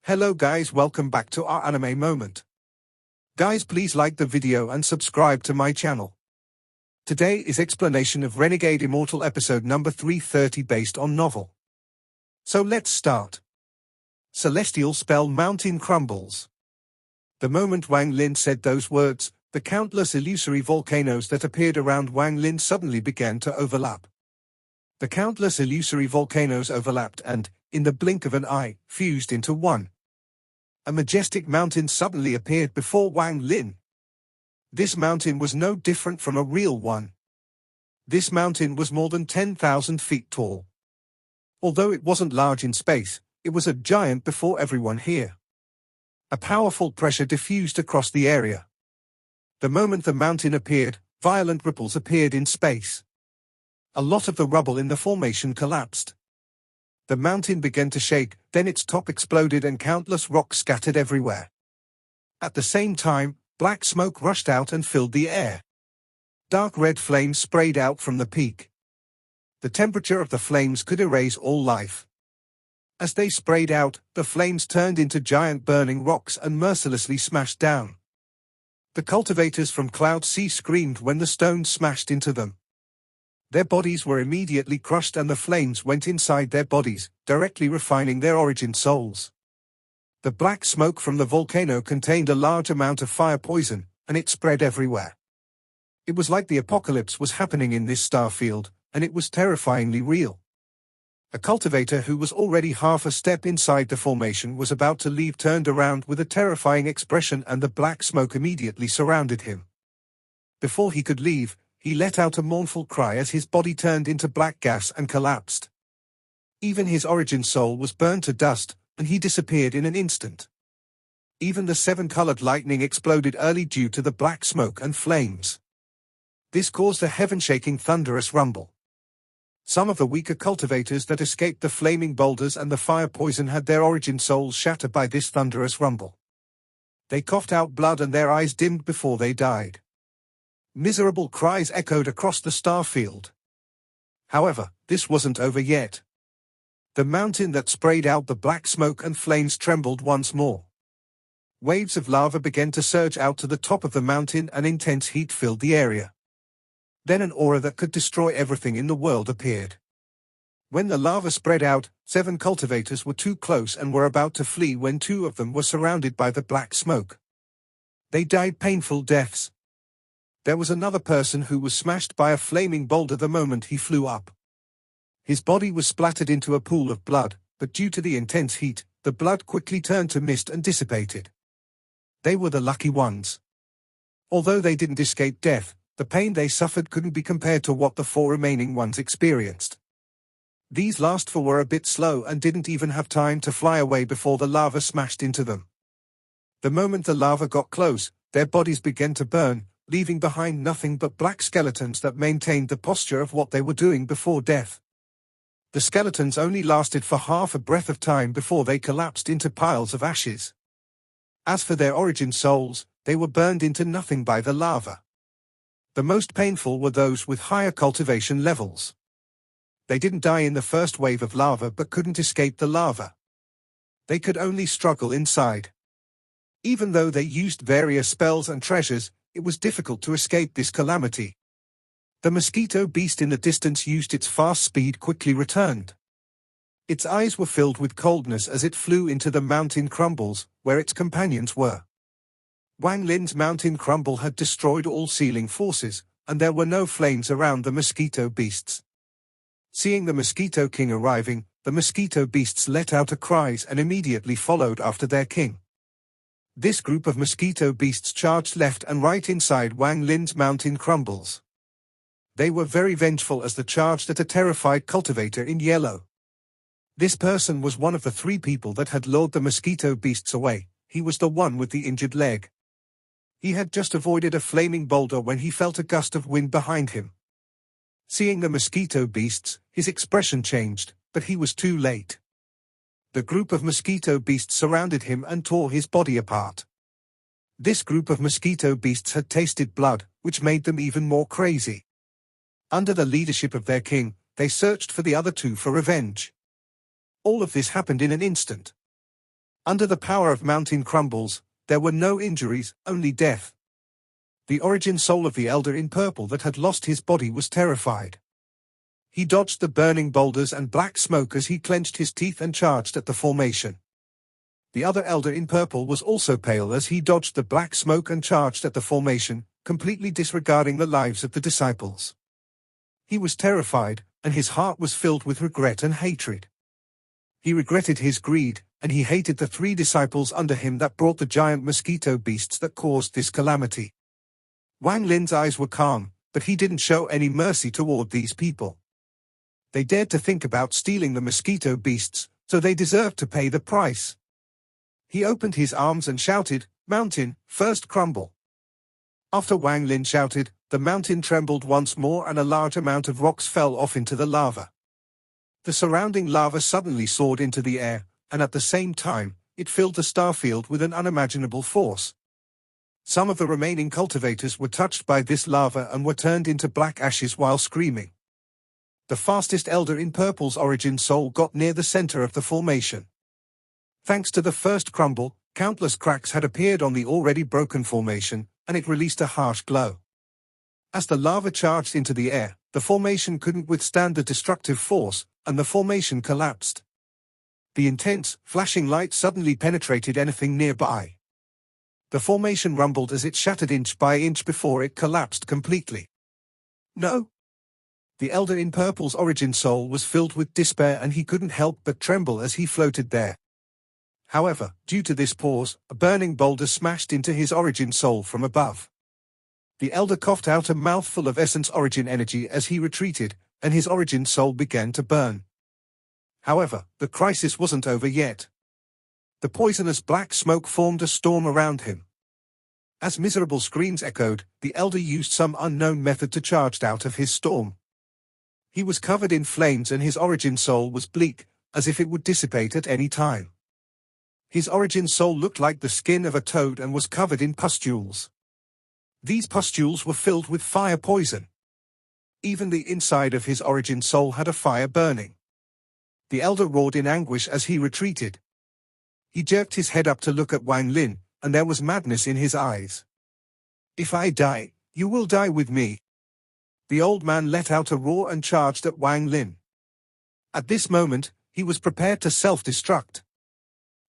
Hello guys, welcome back to our anime moment. Guys, please like the video and subscribe to my channel. Today is explanation of Renegade Immortal episode number 330 based on novel. So let's start. Celestial spell mountain crumbles. The moment Wang Lin said those words, the countless illusory volcanoes that appeared around Wang Lin suddenly began to overlap. The countless illusory volcanoes overlapped and, in the blink of an eye, fused into one. A majestic mountain suddenly appeared before Wang Lin. This mountain was no different from a real one. This mountain was more than 10,000 feet tall. Although it wasn't large in space, it was a giant before everyone here. A powerful pressure diffused across the area. The moment the mountain appeared, violent ripples appeared in space. A lot of the rubble in the formation collapsed. The mountain began to shake, then its top exploded and countless rocks scattered everywhere. At the same time, black smoke rushed out and filled the air. Dark red flames sprayed out from the peak. The temperature of the flames could erase all life. As they sprayed out, the flames turned into giant burning rocks and mercilessly smashed down. The cultivators from Cloud Sea screamed when the stones smashed into them. Their bodies were immediately crushed and the flames went inside their bodies, directly refining their origin souls. The black smoke from the volcano contained a large amount of fire poison, and it spread everywhere. It was like the apocalypse was happening in this star field, and it was terrifyingly real. A cultivator who was already half a step inside the formation was about to leave turned around with a terrifying expression and the black smoke immediately surrounded him. Before he could leave, he let out a mournful cry as his body turned into black gas and collapsed. Even his origin soul was burned to dust, and he disappeared in an instant. Even the seven-colored lightning exploded early due to the black smoke and flames. This caused a heaven-shaking thunderous rumble. Some of the weaker cultivators that escaped the flaming boulders and the fire poison had their origin souls shattered by this thunderous rumble. They coughed out blood and their eyes dimmed before they died. Miserable cries echoed across the star field. However, this wasn't over yet. The mountain that sprayed out the black smoke and flames trembled once more. Waves of lava began to surge out to the top of the mountain and intense heat filled the area. Then an aura that could destroy everything in the world appeared. When the lava spread out, 7 cultivators were too close and were about to flee when 2 of them were surrounded by the black smoke. They died painful deaths. There was another person who was smashed by a flaming boulder the moment he flew up. His body was splattered into a pool of blood, but due to the intense heat, the blood quickly turned to mist and dissipated. They were the lucky ones. Although they didn't escape death, the pain they suffered couldn't be compared to what the 4 remaining ones experienced. These last 4 were a bit slow and didn't even have time to fly away before the lava smashed into them. The moment the lava got close, their bodies began to burn, leaving behind nothing but black skeletons that maintained the posture of what they were doing before death. The skeletons only lasted for half a breath of time before they collapsed into piles of ashes. As for their origin souls, they were burned into nothing by the lava. The most painful were those with higher cultivation levels. They didn't die in the first wave of lava but couldn't escape the lava. They could only struggle inside. Even though they used various spells and treasures, it was difficult to escape this calamity. The mosquito beast in the distance used its fast speed quickly returned. Its eyes were filled with coldness as it flew into the mountain crumbles, where its companions were. Wang Lin's mountain crumble had destroyed all sealing forces, and there were no flames around the mosquito beasts. Seeing the Mosquito King arriving, the mosquito beasts let out a cries and immediately followed after their king. This group of mosquito beasts charged left and right inside Wang Lin's mountain crumbles. They were very vengeful as they charged at a terrified cultivator in yellow. This person was one of the 3 people that had lured the mosquito beasts away. He was the one with the injured leg. He had just avoided a flaming boulder when he felt a gust of wind behind him. Seeing the mosquito beasts, his expression changed, but he was too late. The group of mosquito beasts surrounded him and tore his body apart. This group of mosquito beasts had tasted blood, which made them even more crazy. Under the leadership of their king, they searched for the other 2 for revenge. All of this happened in an instant. Under the power of mountain crumbles, there were no injuries, only death. The origin soul of the elder in purple that had lost his body was terrified. He dodged the burning boulders and black smoke as he clenched his teeth and charged at the formation. The other elder in purple was also pale as he dodged the black smoke and charged at the formation, completely disregarding the lives of the disciples. He was terrified, and his heart was filled with regret and hatred. He regretted his greed, and he hated the 3 disciples under him that brought the giant mosquito beasts that caused this calamity. Wang Lin's eyes were calm, but he didn't show any mercy toward these people. They dared to think about stealing the mosquito beasts, so they deserved to pay the price. He opened his arms and shouted, "Mountain, first crumble." After Wang Lin shouted, the mountain trembled once more and a large amount of rocks fell off into the lava. The surrounding lava suddenly soared into the air, and at the same time, it filled the starfield with an unimaginable force. Some of the remaining cultivators were touched by this lava and were turned into black ashes while screaming. The fastest elder in purple's origin soul got near the center of the formation. Thanks to the first crumble, countless cracks had appeared on the already broken formation, and it released a harsh glow. As the lava charged into the air, the formation couldn't withstand the destructive force, and the formation collapsed. The intense, flashing light suddenly penetrated anything nearby. The formation rumbled as it shattered inch by inch before it collapsed completely. No! The elder in purple's origin soul was filled with despair and he couldn't help but tremble as he floated there. However, due to this pause, a burning boulder smashed into his origin soul from above. The elder coughed out a mouthful of essence origin energy as he retreated, and his origin soul began to burn. However, the crisis wasn't over yet. The poisonous black smoke formed a storm around him. As miserable screams echoed, the elder used some unknown method to charge out of his storm. He was covered in flames and his origin soul was bleak, as if it would dissipate at any time. His origin soul looked like the skin of a toad and was covered in pustules. These pustules were filled with fire poison. Even the inside of his origin soul had a fire burning. The elder roared in anguish as he retreated. He jerked his head up to look at Wang Lin, and there was madness in his eyes. "If I die, you will die with me." The old man let out a roar and charged at Wang Lin. At this moment, he was prepared to self-destruct.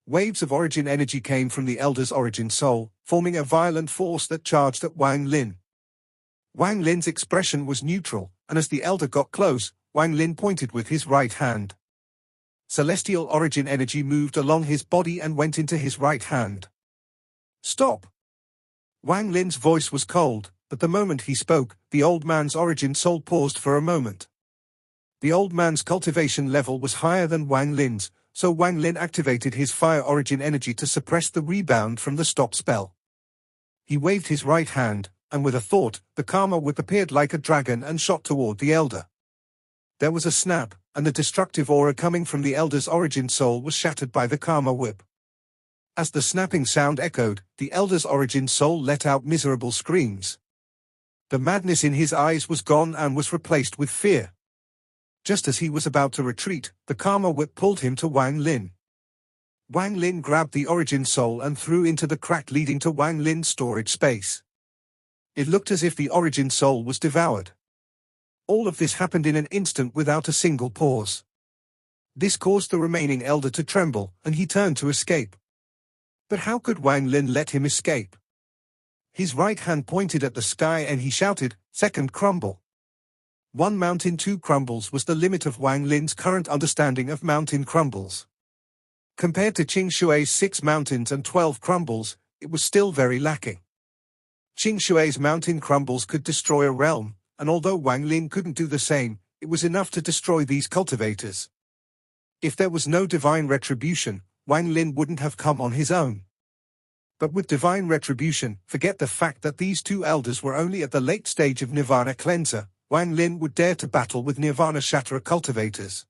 Waves of origin energy came from the elder's origin soul, forming a violent force that charged at Wang Lin. Wang Lin's expression was neutral, and as the elder got close, Wang Lin pointed with his right hand. Celestial origin energy moved along his body and went into his right hand. "Stop!" Wang Lin's voice was cold, but the moment he spoke, the old man's origin soul paused for a moment. The old man's cultivation level was higher than Wang Lin's, so Wang Lin activated his fire origin energy to suppress the rebound from the stop spell. He waved his right hand, and with a thought, the karma whip appeared like a dragon and shot toward the elder. There was a snap, and the destructive aura coming from the elder's origin soul was shattered by the karma whip. As the snapping sound echoed, the elder's origin soul let out miserable screams. The madness in his eyes was gone and was replaced with fear. Just as he was about to retreat, the karma whip pulled him to Wang Lin. Wang Lin grabbed the origin soul and threw into the crack leading to Wang Lin's storage space. It looked as if the origin soul was devoured. All of this happened in an instant without a single pause. This caused the remaining elder to tremble, and he turned to escape. But how could Wang Lin let him escape? His right hand pointed at the sky and he shouted, "Second crumble." 1 mountain 2 crumbles was the limit of Wang Lin's current understanding of mountain crumbles. Compared to Qing Shui's 6 mountains and 12 crumbles, it was still very lacking. Qing Shui's mountain crumbles could destroy a realm, and although Wang Lin couldn't do the same, it was enough to destroy these cultivators. If there was no divine retribution, Wang Lin wouldn't have come on his own. But with divine retribution, forget the fact that these 2 elders were only at the late stage of Nirvana Cleanser, Wang Lin would dare to battle with Nirvana Shatterer cultivators.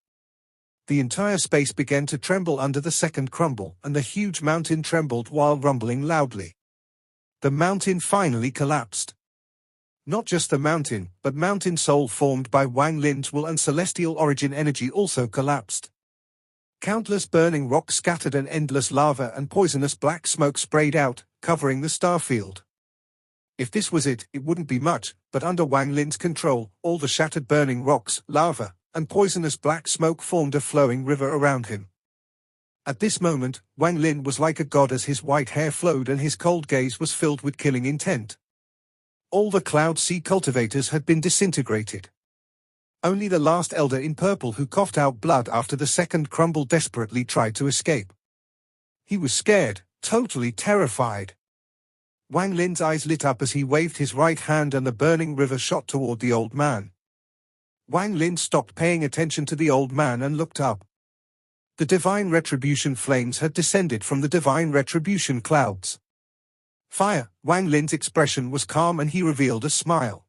The entire space began to tremble under the second crumble, and the huge mountain trembled while rumbling loudly. The mountain finally collapsed. Not just the mountain, but mountain soul formed by Wang Lin's will and celestial origin energy also collapsed. Countless burning rocks scattered and endless lava and poisonous black smoke sprayed out, covering the starfield. If this was it, it wouldn't be much, but under Wang Lin's control, all the shattered burning rocks, lava, and poisonous black smoke formed a flowing river around him. At this moment, Wang Lin was like a god as his white hair flowed and his cold gaze was filled with killing intent. All the Cloud Sea cultivators had been disintegrated. Only the last elder in purple who coughed out blood after the second crumble desperately tried to escape. He was scared, totally terrified. Wang Lin's eyes lit up as he waved his right hand and the burning river shot toward the old man. Wang Lin stopped paying attention to the old man and looked up. The divine retribution flames had descended from the divine retribution clouds. Fire. Wang Lin's expression was calm and he revealed a smile.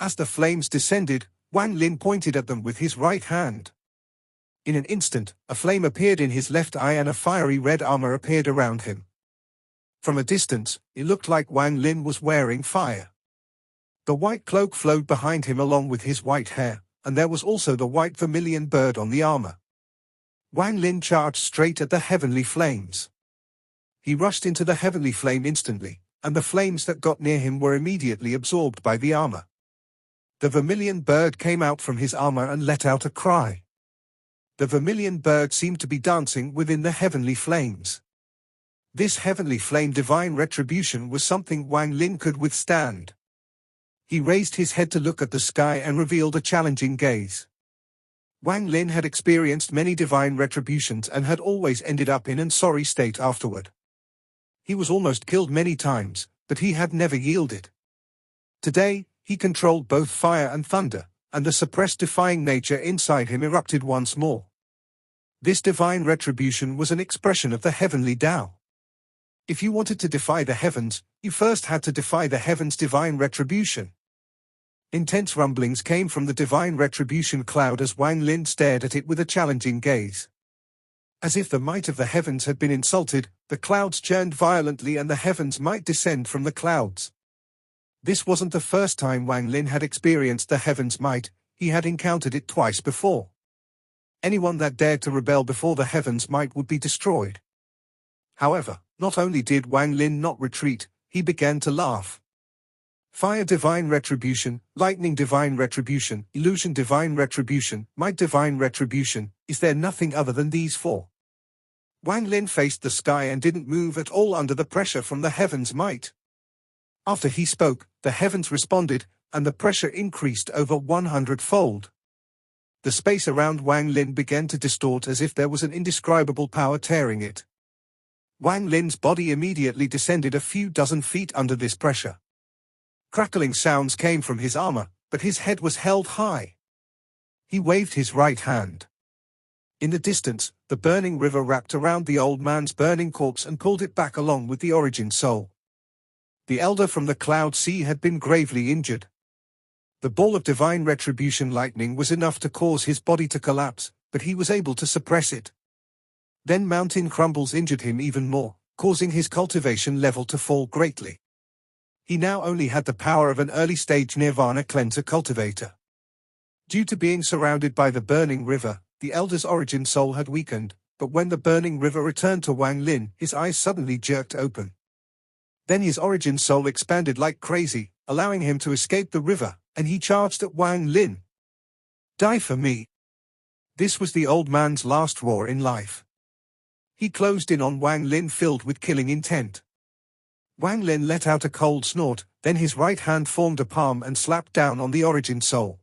As the flames descended, Wang Lin pointed at them with his right hand. In an instant, a flame appeared in his left eye and a fiery red armor appeared around him. From a distance, it looked like Wang Lin was wearing fire. The white cloak flowed behind him along with his white hair, and there was also the white vermilion bird on the armor. Wang Lin charged straight at the heavenly flames. He rushed into the heavenly flame instantly, and the flames that got near him were immediately absorbed by the armor. The vermilion bird came out from his armor and let out a cry. The vermilion bird seemed to be dancing within the heavenly flames. This heavenly flame divine retribution was something Wang Lin could withstand. He raised his head to look at the sky and revealed a challenging gaze. Wang Lin had experienced many divine retributions and had always ended up in an sorry state afterward. He was almost killed many times, but he had never yielded. Today, he controlled both fire and thunder, and the suppressed defying nature inside him erupted once more. This divine retribution was an expression of the heavenly Tao. If you wanted to defy the heavens, you first had to defy the heavens' divine retribution. Intense rumblings came from the divine retribution cloud as Wang Lin stared at it with a challenging gaze. As if the might of the heavens had been insulted, the clouds churned violently and the heavens might descend from the clouds. This wasn't the first time Wang Lin had experienced the heavens' might, he had encountered it twice before. Anyone that dared to rebel before the heavens' might would be destroyed. However, not only did Wang Lin not retreat, he began to laugh. Fire divine retribution, lightning divine retribution, illusion divine retribution, might divine retribution, is there nothing other than these four? Wang Lin faced the sky and didn't move at all under the pressure from the heavens' might. After he spoke, the heavens responded, and the pressure increased over 100-fold. The space around Wang Lin began to distort as if there was an indescribable power tearing it. Wang Lin's body immediately descended a few dozen feet under this pressure. Crackling sounds came from his armor, but his head was held high. He waved his right hand. In the distance, the burning river wrapped around the old man's burning corpse and pulled it back along with the origin soul. The elder from the Cloud Sea had been gravely injured. The ball of divine retribution lightning was enough to cause his body to collapse, but he was able to suppress it. Then mountain crumbles injured him even more, causing his cultivation level to fall greatly. He now only had the power of an early-stage Nirvana cleanser cultivator. Due to being surrounded by the burning river, the elder's origin soul had weakened, but when the burning river returned to Wang Lin, his eyes suddenly jerked open. Then his origin soul expanded like crazy, allowing him to escape the river, and he charged at Wang Lin. Die for me. This was the old man's last roar in life. He closed in on Wang Lin filled with killing intent. Wang Lin let out a cold snort, then his right hand formed a palm and slapped down on the origin soul.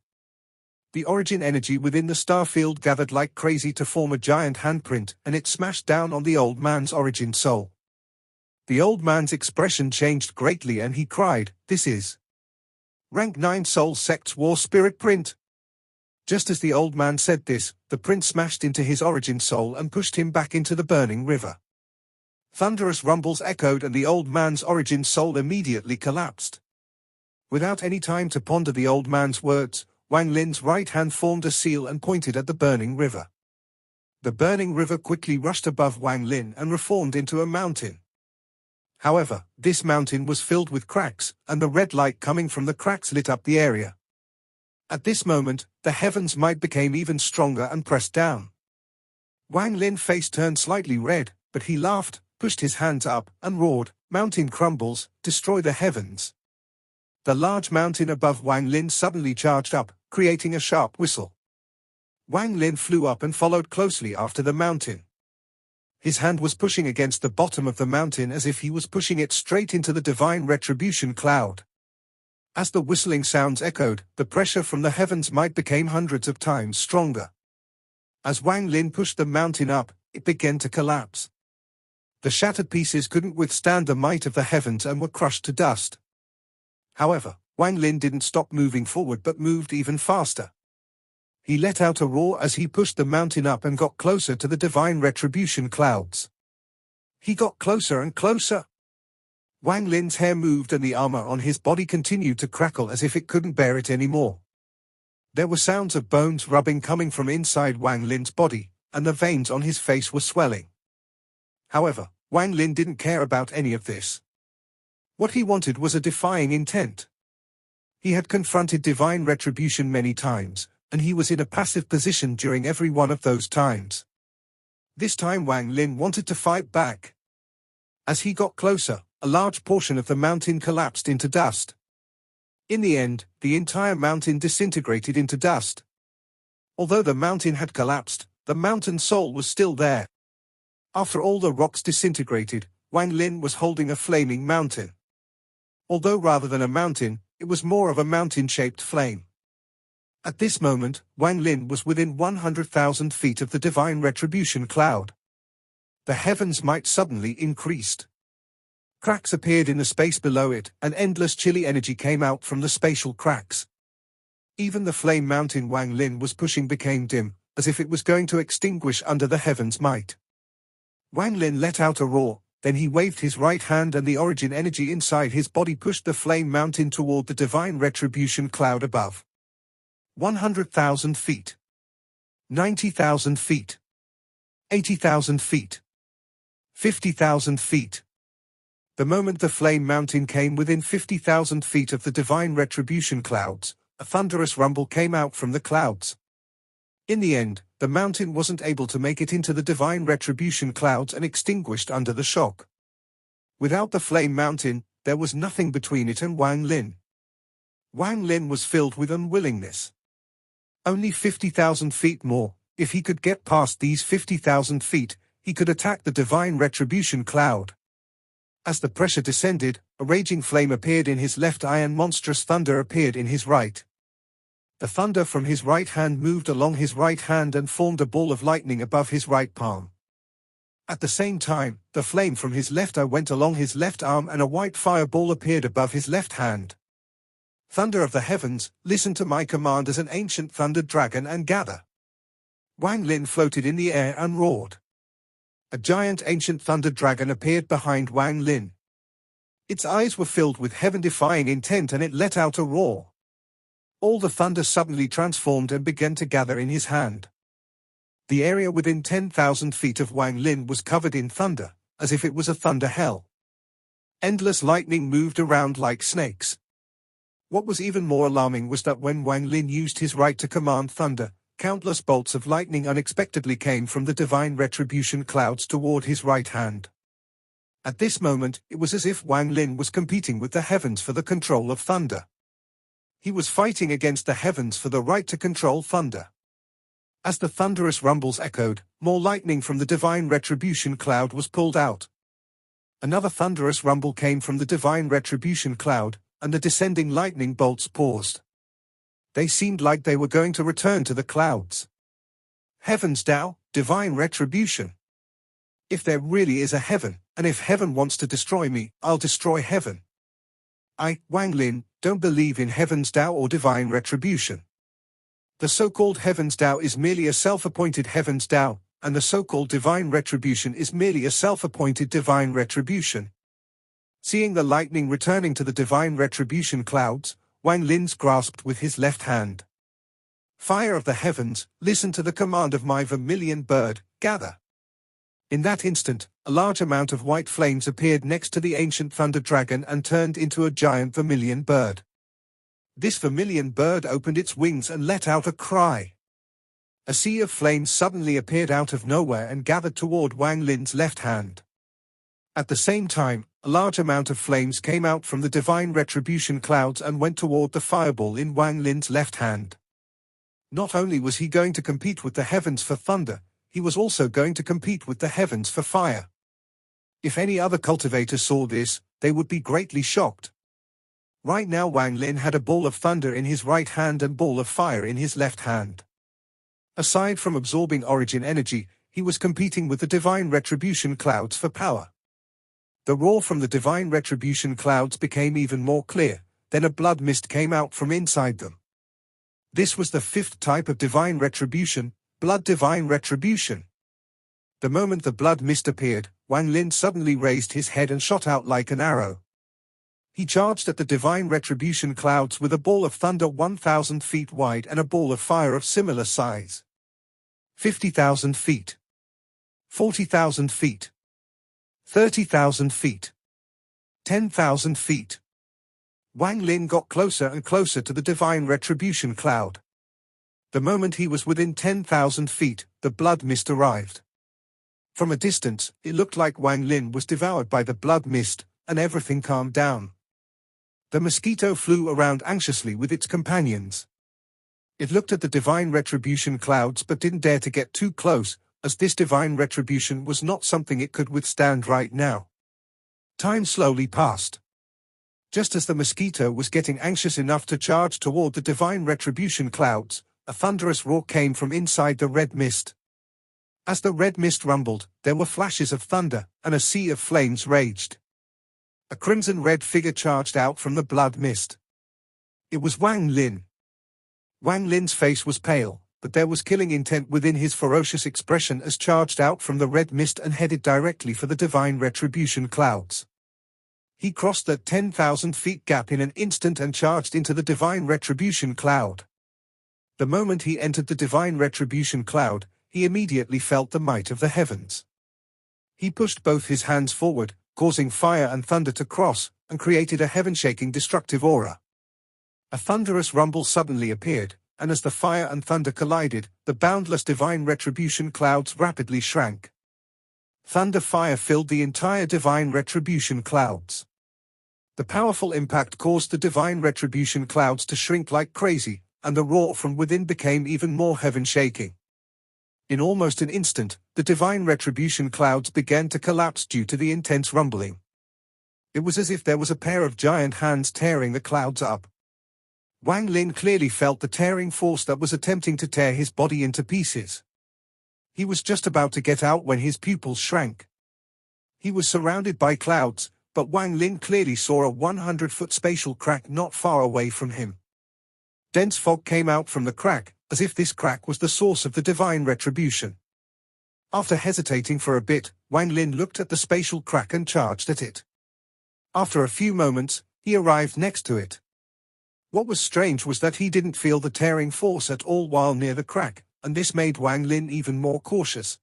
The origin energy within the star field gathered like crazy to form a giant handprint, and it smashed down on the old man's origin soul. The old man's expression changed greatly and he cried, "This is Rank 9 Soul Sect's War Spirit print." Just as the old man said this, the print smashed into his origin soul and pushed him back into the burning river. Thunderous rumbles echoed and the old man's origin soul immediately collapsed. Without any time to ponder the old man's words, Wang Lin's right hand formed a seal and pointed at the burning river. The burning river quickly rushed above Wang Lin and reformed into a mountain. However, this mountain was filled with cracks, and the red light coming from the cracks lit up the area. At this moment, the heavens' might became even stronger and pressed down. Wang Lin's face turned slightly red, but he laughed, pushed his hands up, and roared, "Mountain crumbles, destroy the heavens." The large mountain above Wang Lin suddenly charged up, creating a sharp whistle. Wang Lin flew up and followed closely after the mountain. His hand was pushing against the bottom of the mountain as if he was pushing it straight into the divine retribution cloud. As the whistling sounds echoed, the pressure from the heavens might became hundreds of times stronger. As Wang Lin pushed the mountain up, it began to collapse. The shattered pieces couldn't withstand the might of the heavens and were crushed to dust. However, Wang Lin didn't stop moving forward but moved even faster. He let out a roar as he pushed the mountain up and got closer to the divine retribution clouds. He got closer and closer. Wang Lin's hair moved and the armor on his body continued to crackle as if it couldn't bear it anymore. There were sounds of bones rubbing coming from inside Wang Lin's body, and the veins on his face were swelling. However, Wang Lin didn't care about any of this. What he wanted was a defying intent. He had confronted divine retribution many times, and he was in a passive position during every one of those times. This time Wang Lin wanted to fight back. As he got closer, a large portion of the mountain collapsed into dust. In the end, the entire mountain disintegrated into dust. Although the mountain had collapsed, the mountain soul was still there. After all the rocks disintegrated, Wang Lin was holding a flaming mountain. Although rather than a mountain, it was more of a mountain-shaped flame. At this moment, Wang Lin was within 100,000 feet of the divine retribution cloud. The heavens might suddenly increased. Cracks appeared in the space below it, and endless chilly energy came out from the spatial cracks. Even the flame mountain Wang Lin was pushing became dim, as if it was going to extinguish under the heavens' might. Wang Lin let out a roar, then he waved his right hand and the origin energy inside his body pushed the flame mountain toward the divine retribution cloud above. 100,000 feet. 90,000 feet. 80,000 feet. 50,000 feet. The moment the flame mountain came within 50,000 feet of the divine retribution clouds, a thunderous rumble came out from the clouds. In the end, the mountain wasn't able to make it into the divine retribution clouds and extinguished under the shock. Without the flame mountain, there was nothing between it and Wang Lin. Wang Lin was filled with unwillingness. Only 50,000 feet more. If he could get past these 50,000 feet, he could attack the divine retribution cloud. As the pressure descended, a raging flame appeared in his left eye and monstrous thunder appeared in his right. The thunder from his right hand moved along his right hand and formed a ball of lightning above his right palm. At the same time, the flame from his left eye went along his left arm and a white fireball appeared above his left hand. Thunder of the heavens, listen to my command as an ancient thunder dragon and gather. Wang Lin floated in the air and roared. A giant ancient thunder dragon appeared behind Wang Lin. Its eyes were filled with heaven-defying intent and it let out a roar. All the thunder suddenly transformed and began to gather in his hand. The area within 10,000 feet of Wang Lin was covered in thunder, as if it was a thunder hell. Endless lightning moved around like snakes. What was even more alarming was that when Wang Lin used his right to command thunder, countless bolts of lightning unexpectedly came from the divine retribution clouds toward his right hand. At this moment, it was as if Wang Lin was competing with the heavens for the control of thunder. He was fighting against the heavens for the right to control thunder. As the thunderous rumbles echoed, more lightning from the divine retribution cloud was pulled out. Another thunderous rumble came from the divine retribution cloud, and the descending lightning bolts paused. They seemed like they were going to return to the clouds. Heaven's Tao, divine retribution. If there really is a heaven, and if heaven wants to destroy me, I'll destroy heaven. I, Wang Lin, don't believe in heaven's Tao or divine retribution. The so-called heaven's Tao is merely a self-appointed heaven's Tao, and the so-called divine retribution is merely a self-appointed divine retribution. Seeing the lightning returning to the divine retribution clouds, Wang Lin grasped with his left hand. Fire of the heavens, listen to the command of my vermilion bird, gather. In that instant, a large amount of white flames appeared next to the ancient thunder dragon and turned into a giant vermilion bird. This vermilion bird opened its wings and let out a cry. A sea of flames suddenly appeared out of nowhere and gathered toward Wang Lin's left hand. At the same time, a large amount of flames came out from the divine retribution clouds and went toward the fireball in Wang Lin's left hand. Not only was he going to compete with the heavens for thunder, he was also going to compete with the heavens for fire. If any other cultivator saw this, they would be greatly shocked. Right now Wang Lin had a ball of thunder in his right hand and ball of fire in his left hand. Aside from absorbing origin energy, he was competing with the divine retribution clouds for power. The roar from the divine retribution clouds became even more clear, then a blood mist came out from inside them. This was the fifth type of divine retribution, blood divine retribution. The moment the blood mist appeared, Wang Lin suddenly raised his head and shot out like an arrow. He charged at the divine retribution clouds with a ball of thunder 1,000 feet wide and a ball of fire of similar size. 50,000 feet. 40,000 feet. 30,000 feet. 10,000 feet. Wang Lin got closer and closer to the divine retribution cloud. The moment he was within 10,000 feet, the blood mist arrived. From a distance, it looked like Wang Lin was devoured by the blood mist, and everything calmed down. The mosquito flew around anxiously with its companions. It looked at the divine retribution clouds but didn't dare to get too close, as this divine retribution was not something it could withstand right now. Time slowly passed. Just as the mosquito was getting anxious enough to charge toward the divine retribution clouds, a thunderous roar came from inside the red mist. As the red mist rumbled, there were flashes of thunder, and a sea of flames raged. A crimson-red figure charged out from the blood mist. It was Wang Lin. Wang Lin's face was pale, but there was killing intent within his ferocious expression as charged out from the red mist and headed directly for the divine retribution clouds. He crossed that 10,000 feet gap in an instant and charged into the divine retribution cloud. The moment he entered the divine retribution cloud, he immediately felt the might of the heavens. He pushed both his hands forward, causing fire and thunder to cross, and created a heaven-shaking destructive aura. A thunderous rumble suddenly appeared, and as the fire and thunder collided, the boundless divine retribution clouds rapidly shrank. Thunder-fire filled the entire divine retribution clouds. The powerful impact caused the divine retribution clouds to shrink like crazy, and the roar from within became even more heaven-shaking. In almost an instant, the divine retribution clouds began to collapse due to the intense rumbling. It was as if there was a pair of giant hands tearing the clouds up. Wang Lin clearly felt the tearing force that was attempting to tear his body into pieces. He was just about to get out when his pupils shrank. He was surrounded by clouds, but Wang Lin clearly saw a 100-foot spatial crack not far away from him. Dense fog came out from the crack, as if this crack was the source of the divine retribution. After hesitating for a bit, Wang Lin looked at the spatial crack and charged at it. After a few moments, he arrived next to it. What was strange was that he didn't feel the tearing force at all while near the crack, and this made Wang Lin even more cautious.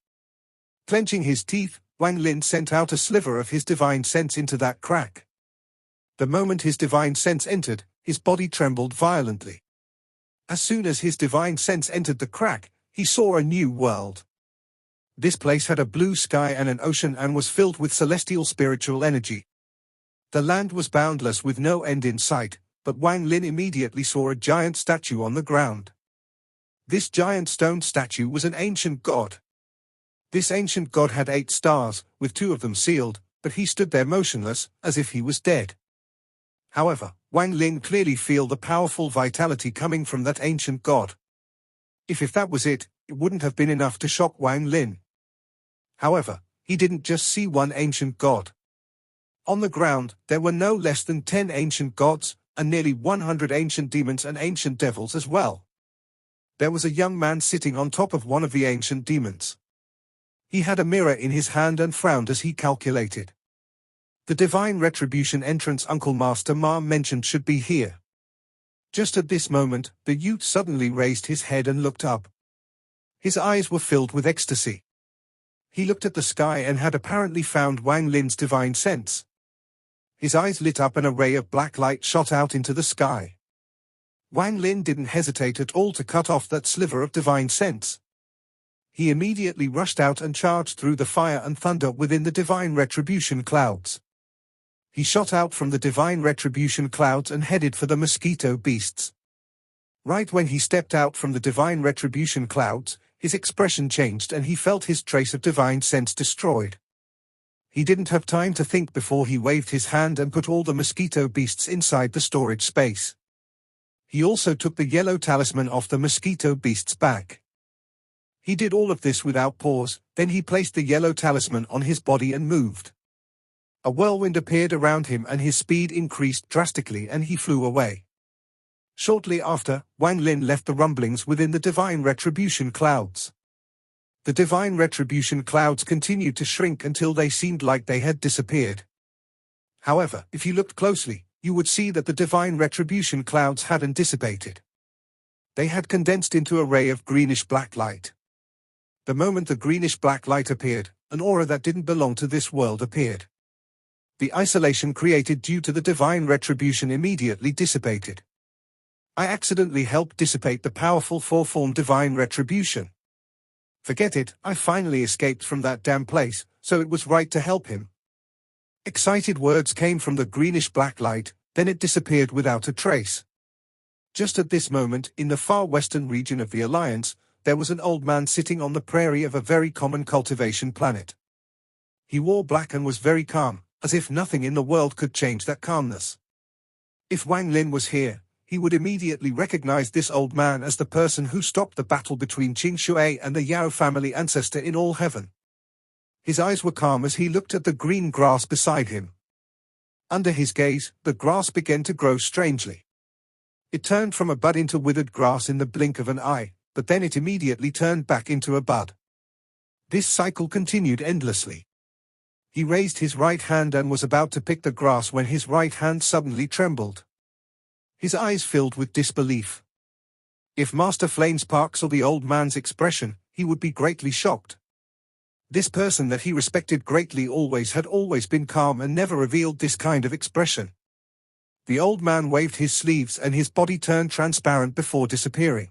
Clenching his teeth, Wang Lin sent out a sliver of his divine sense into that crack. The moment his divine sense entered, his body trembled violently. As soon as his divine sense entered the crack, he saw a new world. This place had a blue sky and an ocean and was filled with celestial spiritual energy. The land was boundless with no end in sight, but Wang Lin immediately saw a giant statue on the ground. This giant stone statue was an ancient god. This ancient god had 8 stars, with 2 of them sealed, but he stood there motionless, as if he was dead. However, Wang Lin clearly felt the powerful vitality coming from that ancient god. If that was it, it wouldn't have been enough to shock Wang Lin. However, he didn't just see one ancient god. On the ground, there were no less than 10 ancient gods, and nearly 100 ancient demons and ancient devils as well. There was a young man sitting on top of one of the ancient demons. He had a mirror in his hand and frowned as he calculated. The divine retribution entrance Uncle Master Ma mentioned should be here. Just at this moment, the youth suddenly raised his head and looked up. His eyes were filled with ecstasy. He looked at the sky and had apparently found Wang Lin's divine sense. His eyes lit up and a ray of black light shot out into the sky. Wang Lin didn't hesitate at all to cut off that sliver of divine sense. He immediately rushed out and charged through the fire and thunder within the divine retribution clouds. He shot out from the divine retribution clouds and headed for the mosquito beasts. Right when he stepped out from the divine retribution clouds, his expression changed and he felt his trace of divine sense destroyed. He didn't have time to think before he waved his hand and put all the mosquito beasts inside the storage space. He also took the yellow talisman off the mosquito beast's back. He did all of this without pause, then he placed the yellow talisman on his body and moved. A whirlwind appeared around him and his speed increased drastically and he flew away. Shortly after, Wang Lin left the rumblings within the divine retribution clouds. The divine retribution clouds continued to shrink until they seemed like they had disappeared. However, if you looked closely, you would see that the divine retribution clouds hadn't dissipated. They had condensed into a ray of greenish-black light. The moment the greenish-black light appeared, an aura that didn't belong to this world appeared. The isolation created due to the divine retribution immediately dissipated. I accidentally helped dissipate the powerful four-form divine retribution. Forget it, I finally escaped from that damn place, so it was right to help him. Excited words came from the greenish-black light, then it disappeared without a trace. Just at this moment, in the far western region of the Alliance, there was an old man sitting on the prairie of a very common cultivation planet. He wore black and was very calm, as if nothing in the world could change that calmness. If Wang Lin was here, he would immediately recognize this old man as the person who stopped the battle between Qing Shui and the Yao family ancestor in all heaven. His eyes were calm as he looked at the green grass beside him. Under his gaze, the grass began to grow strangely. It turned from a bud into withered grass in the blink of an eye, but then it immediately turned back into a bud. This cycle continued endlessly. He raised his right hand and was about to pick the grass when his right hand suddenly trembled. His eyes filled with disbelief. If Master Flamespark saw the old man's expression, he would be greatly shocked. This person that he respected greatly had always been calm and never revealed this kind of expression. The old man waved his sleeves and his body turned transparent before disappearing.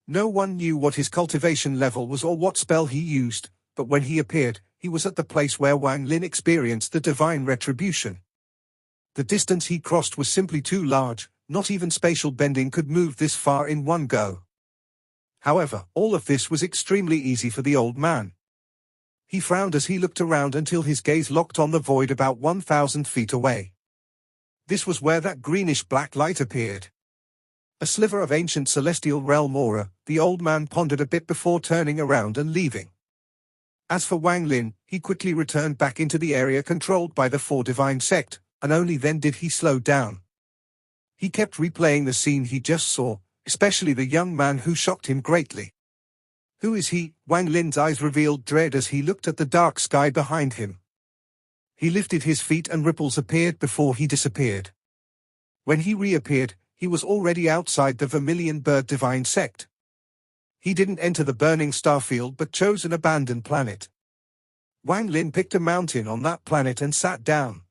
No one knew what his cultivation level was or what spell he used, but when he appeared, he was at the place where Wang Lin experienced the divine retribution. The distance he crossed was simply too large, not even spatial bending could move this far in one go. However, all of this was extremely easy for the old man. He frowned as he looked around until his gaze locked on the void about 1,000 feet away. This was where that greenish-black light appeared. A sliver of ancient celestial realm aura, the old man pondered a bit before turning around and leaving. As for Wang Lin, he quickly returned back into the area controlled by the Four Divine Sect, and only then did he slow down. He kept replaying the scene he just saw, especially the young man who shocked him greatly. Who is he? Wang Lin's eyes revealed dread as he looked at the dark sky behind him. He lifted his feet and ripples appeared before he disappeared. When he reappeared, he was already outside the Vermilion Bird Divine Sect. He didn't enter the burning starfield but chose an abandoned planet. Wang Lin picked a mountain on that planet and sat down.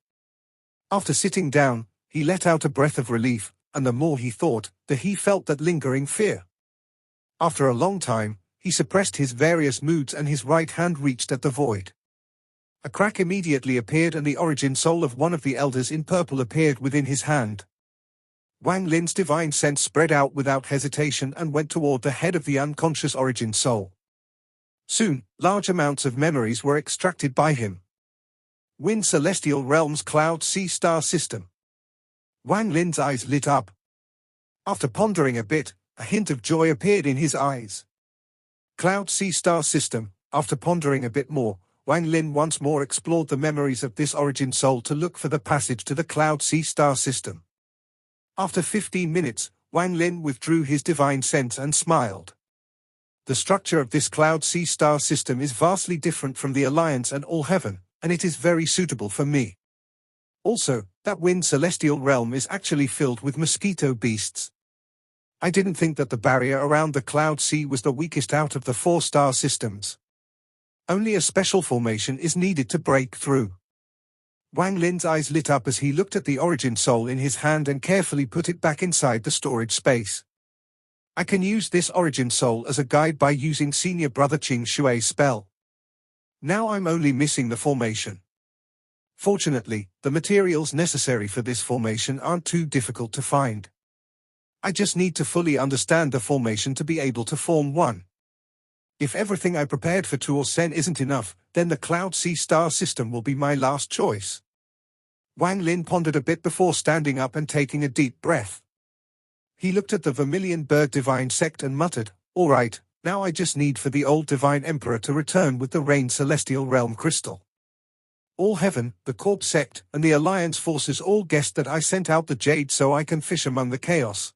After sitting down, he let out a breath of relief, and the more he thought, the he felt that lingering fear. After a long time, he suppressed his various moods and his right hand reached at the void. A crack immediately appeared and the origin soul of one of the elders in purple appeared within his hand. Wang Lin's divine sense spread out without hesitation and went toward the head of the unconscious origin soul. Soon, large amounts of memories were extracted by him. Win Celestial Realms Cloud Sea Star System. Wang Lin's eyes lit up. After pondering a bit, a hint of joy appeared in his eyes. Cloud Sea Star System. After pondering a bit more, Wang Lin once more explored the memories of this origin soul to look for the passage to the Cloud Sea Star System. After 15 minutes, Wang Lin withdrew his divine sense and smiled. The structure of this Cloud Sea Star System is vastly different from the Alliance and All Heaven, and it is very suitable for me. Also, that Wind Celestial Realm is actually filled with mosquito beasts. I didn't think that the barrier around the Cloud Sea was the weakest out of the 4-star systems. Only a special formation is needed to break through. Wang Lin's eyes lit up as he looked at the origin soul in his hand and carefully put it back inside the storage space. I can use this origin soul as a guide by using Senior Brother Qing Shui's spell. Now I'm only missing the formation. Fortunately, the materials necessary for this formation aren't too difficult to find. I just need to fully understand the formation to be able to form one. If everything I prepared for Tuo Sen isn't enough, then the Cloud Sea Star system will be my last choice. Wang Lin pondered a bit before standing up and taking a deep breath. He looked at the Vermilion Bird Divine Sect and muttered, "All right, now I just need for the old Divine Emperor to return with the Rain Celestial Realm Crystal." All Heaven, the Corp Sect, and the Alliance forces all guessed that I sent out the Jade so I can fish among the chaos.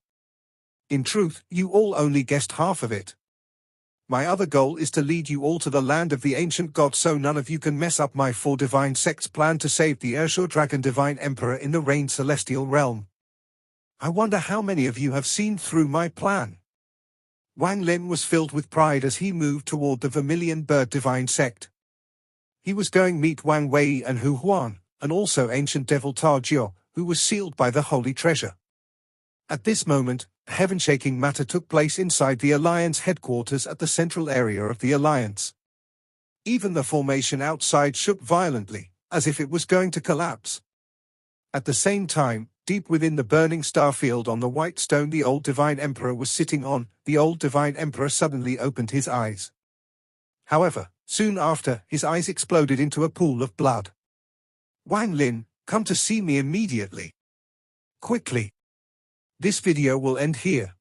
In truth, you all only guessed half of it. My other goal is to lead you all to the land of the ancient gods so none of you can mess up my 4 divine sects' plan to save the Urshur Dragon Divine Emperor in the Rain Celestial Realm. I wonder how many of you have seen through my plan. Wang Lin was filled with pride as he moved toward the Vermilion Bird Divine Sect. He was going meet Wang Wei and Hu Huan, and also ancient devil Ta Jiao, who was sealed by the holy treasure. At this moment, a heaven-shaking matter took place inside the Alliance headquarters at the central area of the Alliance. Even the formation outside shook violently, as if it was going to collapse. At the same time, deep within the burning star field on the white stone the old Divine Emperor was sitting on, the old Divine Emperor suddenly opened his eyes. However, soon after, his eyes exploded into a pool of blood. "Wang Lin, come to see me immediately. Quickly." This video will end here.